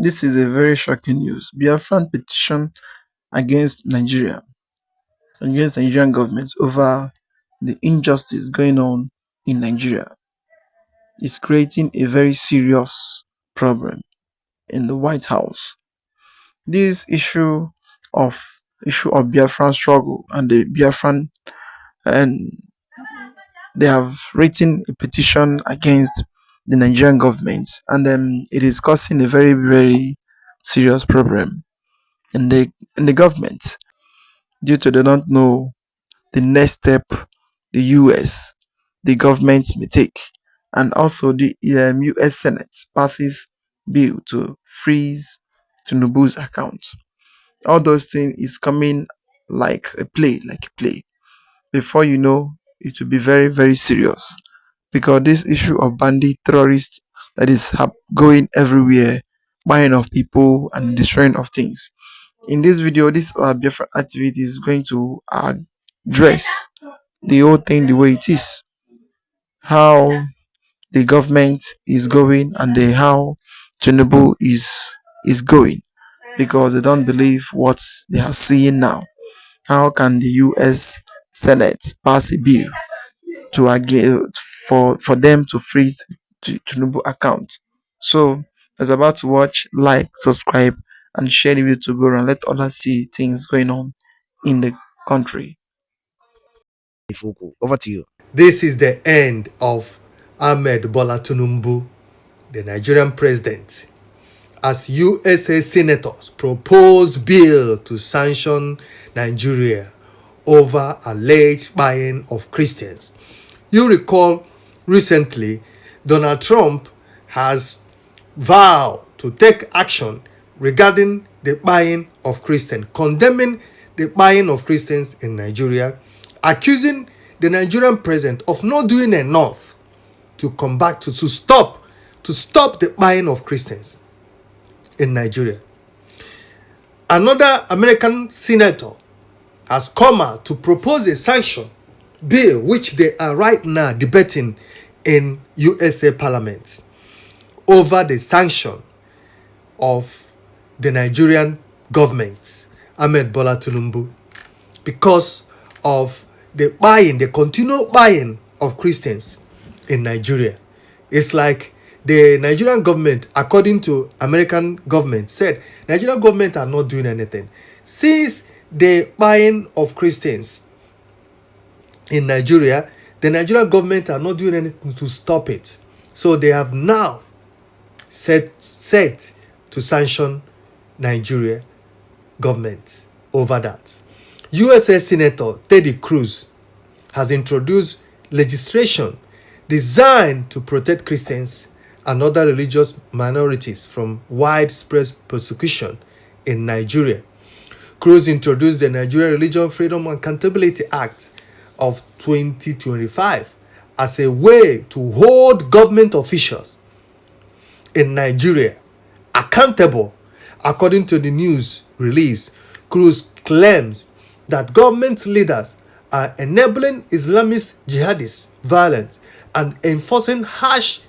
This is a very shocking news. Biafran petition against Nigerian government over the injustice going on in Nigeria is creating a very serious problem in the White House. This of issue of Biafran struggle and the Biafran, and they have written a petition against the Nigerian government, and it is causing a very serious problem in the government, due to they don't know the next step the US, the government may take. And also the US Senate passes bill to freeze Tinubu's account. All those things is coming like a play. Before you know, it will be very serious, because this issue of bandit terrorists that is going everywhere, buying of people and destroying of things. In this video, this Biafra activity is going to address the whole thing the way it is, how the government is going, and how Tinubu is going, because they don't believe what they are seeing now. How can the US Senate pass a bill to again for them to freeze Tinubu account? So it's about to watch, like, subscribe, and share the video to go around. Let others see things going on in the country. Over to you. This is the end of Ahmed Bola Tinubu, the Nigerian president, as USA senators propose bill to sanction Nigeria over alleged buying of Christians. You recall recently Donald Trump has vowed to take action regarding the buying of Christians, condemning the buying of Christians in Nigeria, accusing the Nigerian president of not doing enough to combat, to stop the buying of Christians in Nigeria. Another American senator has come out to propose a sanction bill, which they are right now debating in USA Parliament, over the sanction of the Nigerian government, Ahmed Bola Tinubu, because of the continual buying of Christians in Nigeria. It's like the Nigerian government, according to American government, said Nigerian government are not doing anything. Since the buying of Christians in Nigeria, the Nigerian government are not doing anything to stop it. So they have now set to sanction Nigeria government over that. USA Senator Ted Cruz has introduced legislation designed to protect Christians and other religious minorities from widespread persecution in Nigeria. Cruz introduced the Nigerian Religion Freedom and Accountability Act of 2025 as a way to hold government officials in Nigeria accountable. According to the news release, Cruz claims that government leaders are enabling Islamist jihadist violence and enforcing harsh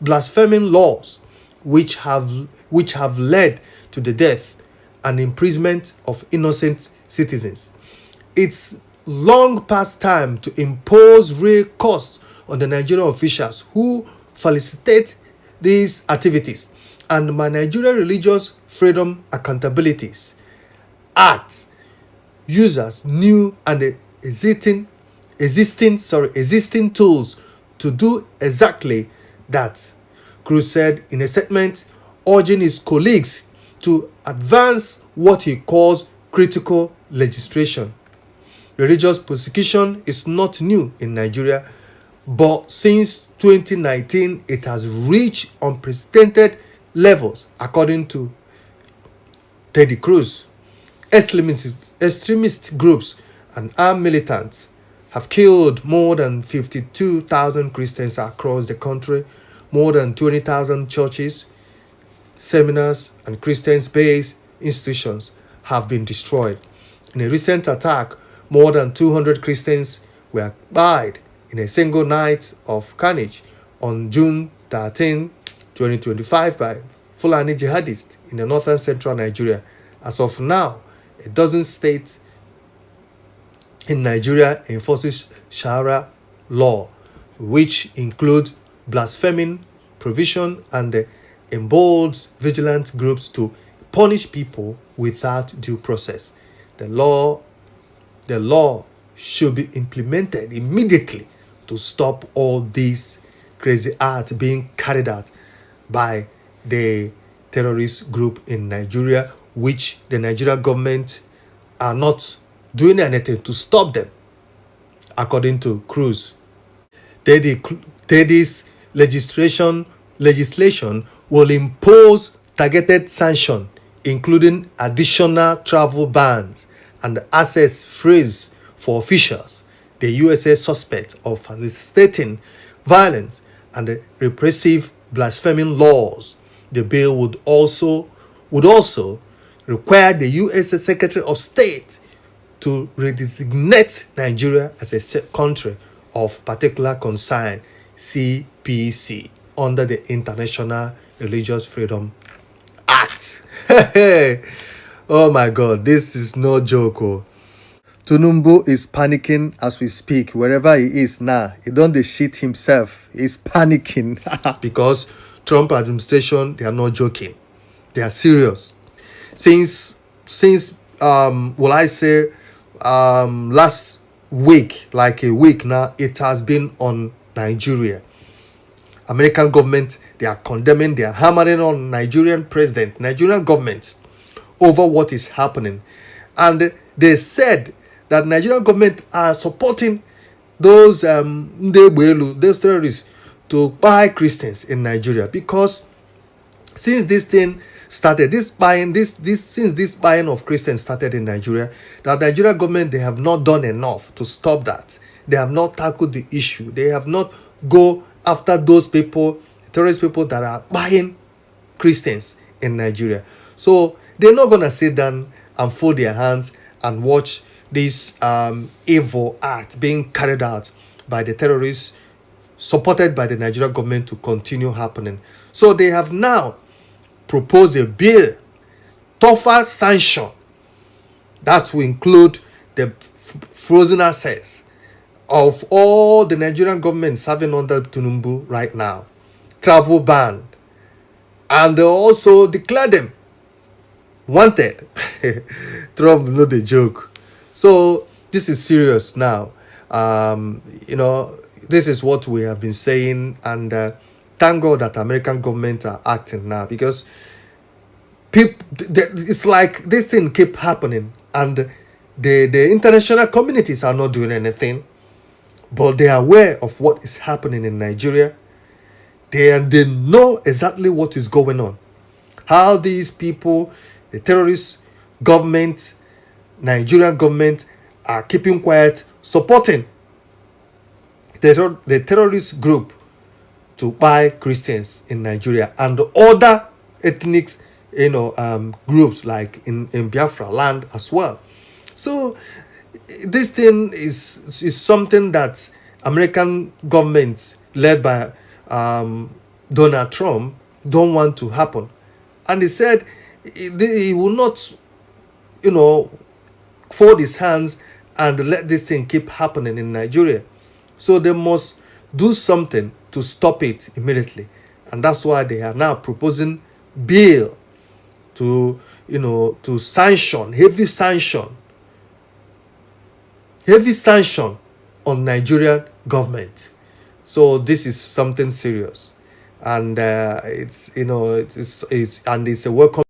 blaspheming laws which have led to the death and imprisonment of innocent citizens. It's long past time to impose real costs on the Nigerian officials who facilitate these activities, and my Nigerian Religious Freedom Accountabilities Act uses new and existing tools to do exactly that, Cruz said in a statement, urging his colleagues to advance what he calls critical legislation. Religious persecution is not new in Nigeria, but since 2019 it has reached unprecedented levels, according to Ted Cruz. Extremist groups and armed militants have killed more than 52,000 Christians across the country. More than 20,000 churches, seminars, and Christian-based institutions have been destroyed. In a recent attack, more than 200 Christians were died in a single night of carnage on June 13, 2025 by Fulani jihadists in the northern central Nigeria. As of now, a dozen states in Nigeria enforces Sharia law, which include blaspheming provision and emboldens vigilant groups to punish people without due process. The law, the law should be implemented immediately to stop all these crazy acts being carried out by the terrorist group in Nigeria, which the Nigeria government are not doing anything to stop them, according to Cruz. This legislation will impose targeted sanctions, including additional travel bans and access freeze for officials, the USA suspect of facilitating violence and repressive blaspheming laws. The bill would also require the US Secretary of State to redesignate Nigeria as a country of particular concern, CPC, under the International Religious Freedom Act. Oh my God, this is no joke. Oh. Tinubu is panicking as we speak. Wherever he is now, he don't dey shit himself. He's panicking because Trump administration, they are not joking. They are serious. Since will I say last week, like a week now, it has been on Nigeria. American government, they are condemning, they are hammering on Nigerian president, Nigerian government over what is happening. And they said that Nigerian government are supporting those those terrorists to buy Christians in Nigeria, because since this thing started, this buying of Christians started in Nigeria, the Nigerian government, they have not done enough to stop that. They have not tackled the issue. They have not go after those people, terrorist people that are buying Christians in Nigeria. So they're not gonna sit down and fold their hands and watch this evil act being carried out by the terrorists supported by the Nigerian government to continue happening. So they have now proposed a bill, tougher sanction, that will include the frozen assets of all the Nigerian government serving under Tinubu right now, travel ban, and they also declare them wanted. Trump, not a joke. So this is serious now. This is what we have been saying, and thank God that American government are acting now, because it's like this thing keep happening, and the international communities are not doing anything, but they are aware of what is happening in Nigeria. They know exactly what is going on. How these people, the terrorist government, Nigerian government, are keeping quiet, supporting the terrorist group to buy Christians in Nigeria and other ethnic groups like in Biafra land as well. So this thing is something that American government led by Donald Trump don't want to happen. And he said he will not fold his hands and let this thing keep happening in Nigeria. So they must do something to stop it immediately. And that's why they are now proposing bill to sanction, heavy sanction on Nigerian government. So this is something serious, and it's a welcome.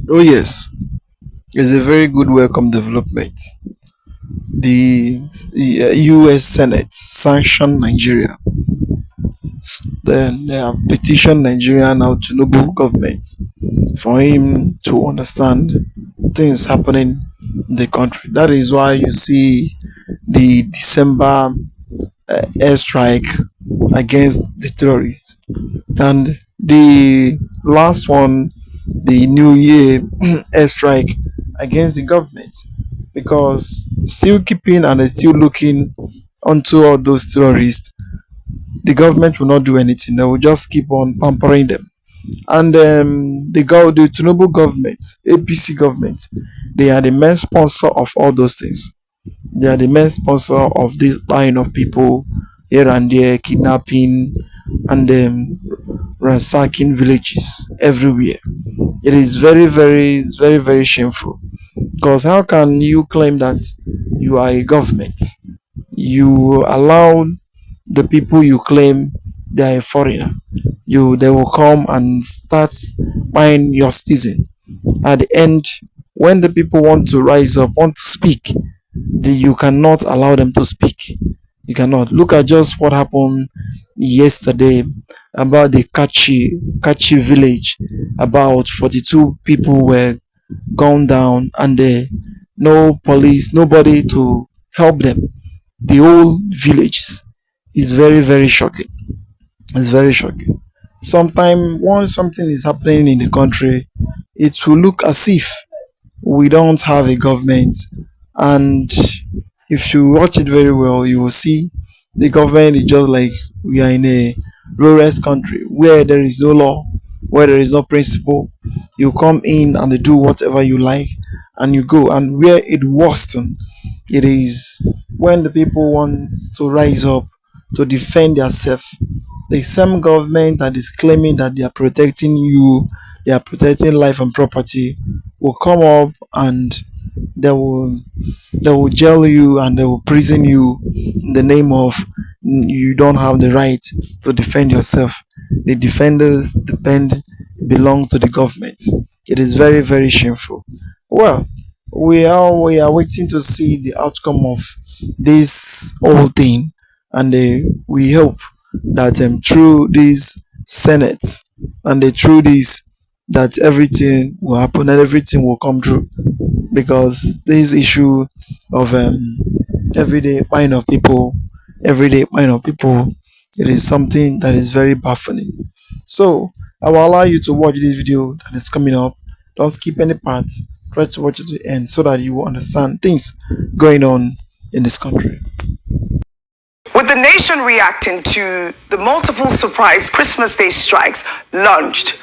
Oh yes, it's a very good welcome development. The US Senate sanctioned Nigeria. Then they have petitioned Nigeria now Tinubu government for him to understand things happening in the country. That is why you see the December airstrike against the terrorists, and the last one, the New Year airstrike against the government, because still keeping and still looking onto all those terrorists, the government will not do anything. They will just keep on pampering them. And the Tinubu government, APC government, they are the main sponsor of all those things. They are the main sponsor of this buying of people here and there, kidnapping and ransacking villages everywhere. It is very shameful. Because how can you claim that you are a government? You allow the people you claim they are a foreigner. They will come and start buying your citizen. At the end, when the people want to rise up, want to speak, you cannot allow them to speak. You cannot. Look at just what happened yesterday about the Kachi village. About 42 people were gone down, and no police, nobody to help them. The whole village is very shocking. It's very shocking. Sometimes once something is happening in the country, it will look as if we don't have a government. And if you watch it very well, you will see the government is just like we are in a ruralist country where there is no law, where there is no principle. You come in and they do whatever you like and you go. And where it worsen, it is when the people want to rise up to defend themselves. The same government that is claiming that they are protecting you, they are protecting life and property, will come up and they will they will jail you and they will prison you in the name of you don't have the right to defend yourself. The defenders depend belong to the government. It is very shameful. Well, we are waiting to see the outcome of this whole thing, and we hope that through this Senate and through this that everything will happen and everything will come true, because this issue of everyday buying of people, everyday buying of people, it is something that is very baffling. So I will allow you to watch this video that is coming up. Don't skip any part. Try to watch it to the end so that you will understand things going on in this country. With the nation reacting to the multiple surprise Christmas Day strikes launched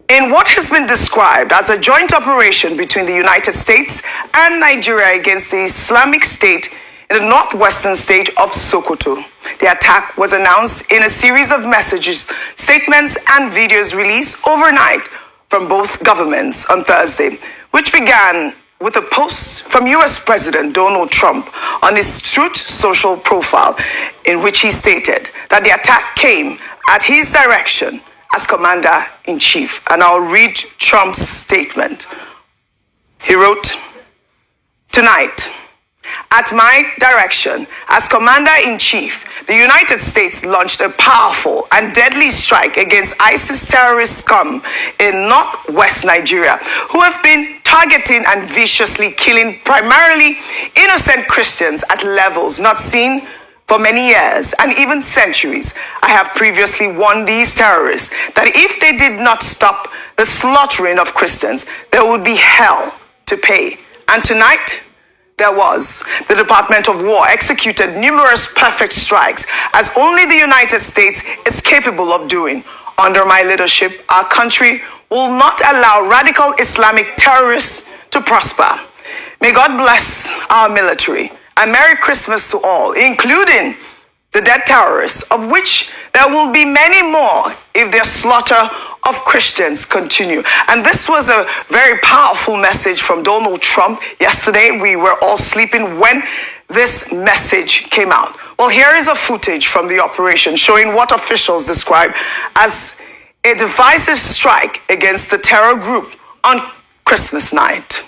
in what has been described as a joint operation between the United States and Nigeria against the Islamic State in the northwestern state of Sokoto. The attack was announced in a series of messages, statements, and videos released overnight from both governments on Thursday, which began with a post from US President Donald Trump on his Truth Social profile, in which he stated that the attack came at his direction as Commander-in-Chief. And I'll read Trump's statement. He wrote, "Tonight, at my direction as Commander-in-Chief, the United States launched a powerful and deadly strike against ISIS terrorist scum in northwest Nigeria, who have been targeting and viciously killing primarily innocent Christians at levels not seen for many years and even centuries. I have previously warned these terrorists that if they did not stop the slaughtering of Christians, there would be hell to pay. And tonight, there was. The Department of War executed numerous perfect strikes, as only the United States is capable of doing. Under my leadership, our country will not allow radical Islamic terrorists to prosper. May God bless our military, and Merry Christmas to all, including the dead terrorists, of which there will be many more if their slaughter of Christians continue." And this was a very powerful message from Donald Trump yesterday. We were all sleeping when this message came out. Well, here is a footage from the operation showing what officials describe as a divisive strike against the terror group on Christmas night.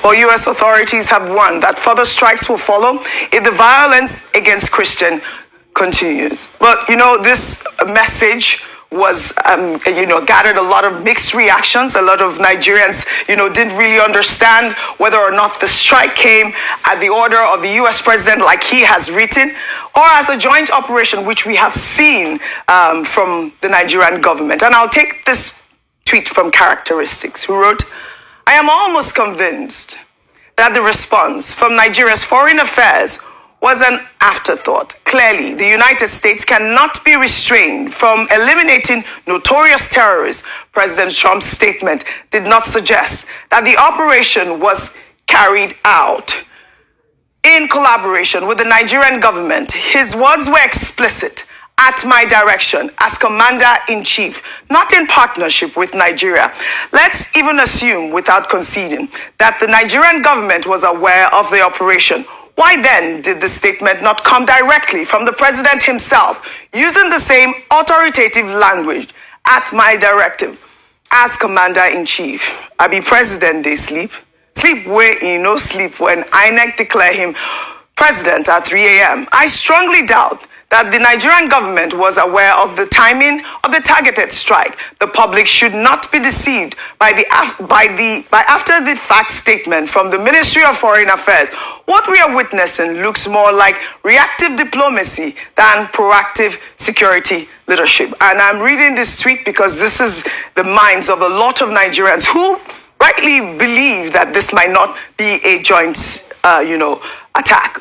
Well, U.S. authorities have warned that further strikes will follow if the violence against Christians continues. But, this message was, gathered a lot of mixed reactions. A lot of Nigerians, didn't really understand whether or not the strike came at the order of the U.S. president, like he has written, or as a joint operation, which we have seen from the Nigerian government. And I'll take this tweet from Characteristics, who wrote, "I am almost convinced that the response from Nigeria's foreign affairs was an afterthought. Clearly, the United States cannot be restrained from eliminating notorious terrorists. President Trump's statement did not suggest that the operation was carried out in collaboration with the Nigerian government. His words were explicit. At my direction as commander-in-chief, not in partnership with Nigeria. Let's even assume, without conceding, that the Nigerian government was aware of the operation. Why then did the statement not come directly from the president himself, using the same authoritative language? At my directive, as commander-in-chief, I be president, they sleep. Sleep where he no sleep when INEC declare him president at 3 a.m. I strongly doubt that the Nigerian government was aware of the timing of the targeted strike. The public should not be deceived by after the fact statement from the Ministry of Foreign Affairs. What we are witnessing looks more like reactive diplomacy than proactive security leadership." And I'm reading this tweet because this is the minds of a lot of Nigerians who rightly believe that this might not be a joint, attack.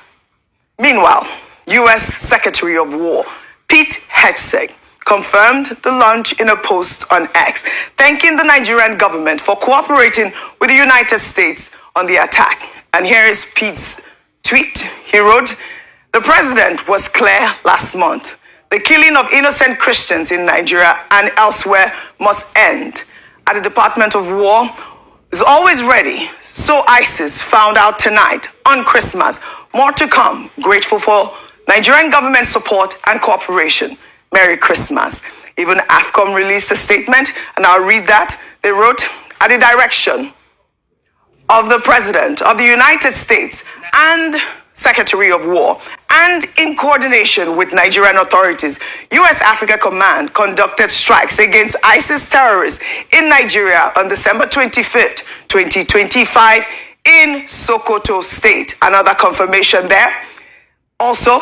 Meanwhile, U.S. Secretary of War Pete Hegseth confirmed the launch in a post on X, thanking the Nigerian government for cooperating with the United States on the attack. And here is Pete's tweet. He wrote, "The president was clear last month. The killing of innocent Christians in Nigeria and elsewhere must end. At the Department of War is always ready. So ISIS found out tonight on Christmas. More to come. Grateful for Nigerian government support and cooperation. Merry Christmas." Even AFCOM released a statement, and I'll read that. They wrote, "At the direction of the President of the United States and Secretary of War, and in coordination with Nigerian authorities, U.S. Africa Command conducted strikes against ISIS terrorists in Nigeria on December 25th, 2025 in Sokoto State." Another confirmation there. Also,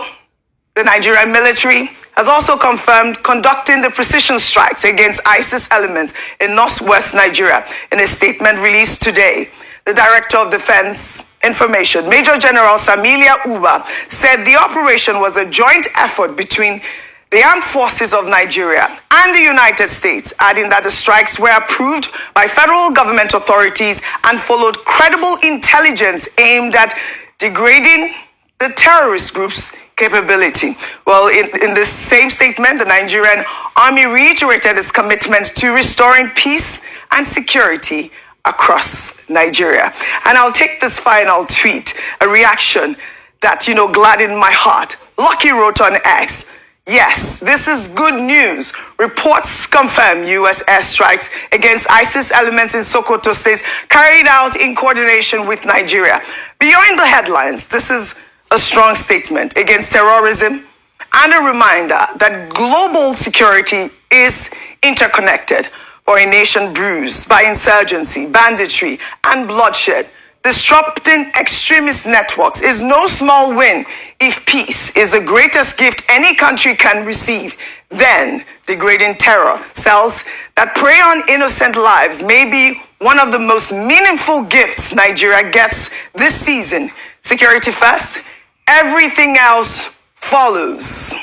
the Nigerian military has also confirmed conducting the precision strikes against ISIS elements in northwest Nigeria. In a statement released today, the Director of Defense Information, Major General Samilia Uba, said the operation was a joint effort between the armed forces of Nigeria and the United States, adding that the strikes were approved by federal government authorities and followed credible intelligence aimed at degrading the terrorist group's capability. Well, in this same statement, the Nigerian army reiterated its commitment to restoring peace and security across Nigeria. And I'll take this final tweet, a reaction that, gladdened my heart. Lucky wrote on X, "Yes, this is good news. Reports confirm U.S. airstrikes against ISIS elements in Sokoto State carried out in coordination with Nigeria." Beyond the headlines, this is a strong statement against terrorism and a reminder that global security is interconnected. For a nation bruised by insurgency, banditry, and bloodshed, disrupting extremist networks is no small win. If peace is the greatest gift any country can receive, then degrading terror cells that prey on innocent lives may be one of the most meaningful gifts Nigeria gets this season. Security first, everything else follows.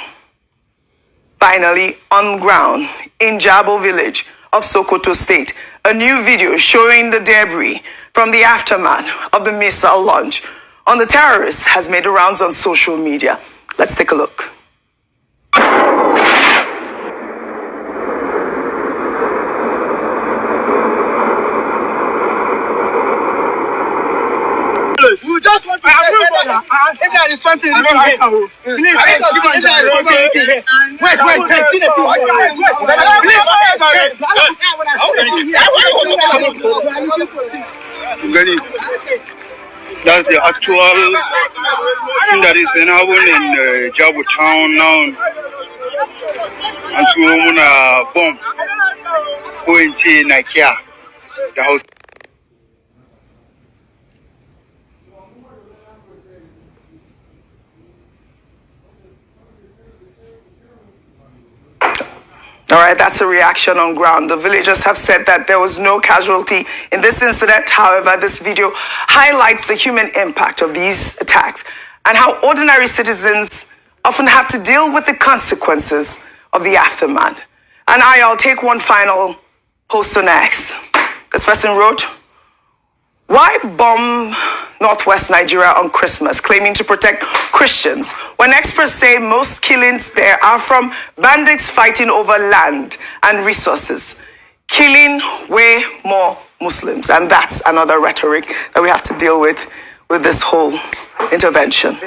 Finally, on ground in Jabo village of Sokoto State, a new video showing the debris from the aftermath of the missile launch on the terrorists has made the rounds on social media. Let's take a look. We just want to if there is something please that's the actual thing that is happening in Jabo town now. an turo muna bomb ko in ce nakiya da Hausa. All right, that's the reaction on ground. The villagers have said that there was no casualty in this incident. However, this video highlights the human impact of these attacks and how ordinary citizens often have to deal with the consequences of the aftermath. And I'll take one final post on X. This person wrote, "Why bomb northwest Nigeria on Christmas, claiming to protect Christians, when experts say most killings there are from bandits fighting over land and resources, killing way more Muslims?" And that's another rhetoric that we have to deal with this whole intervention.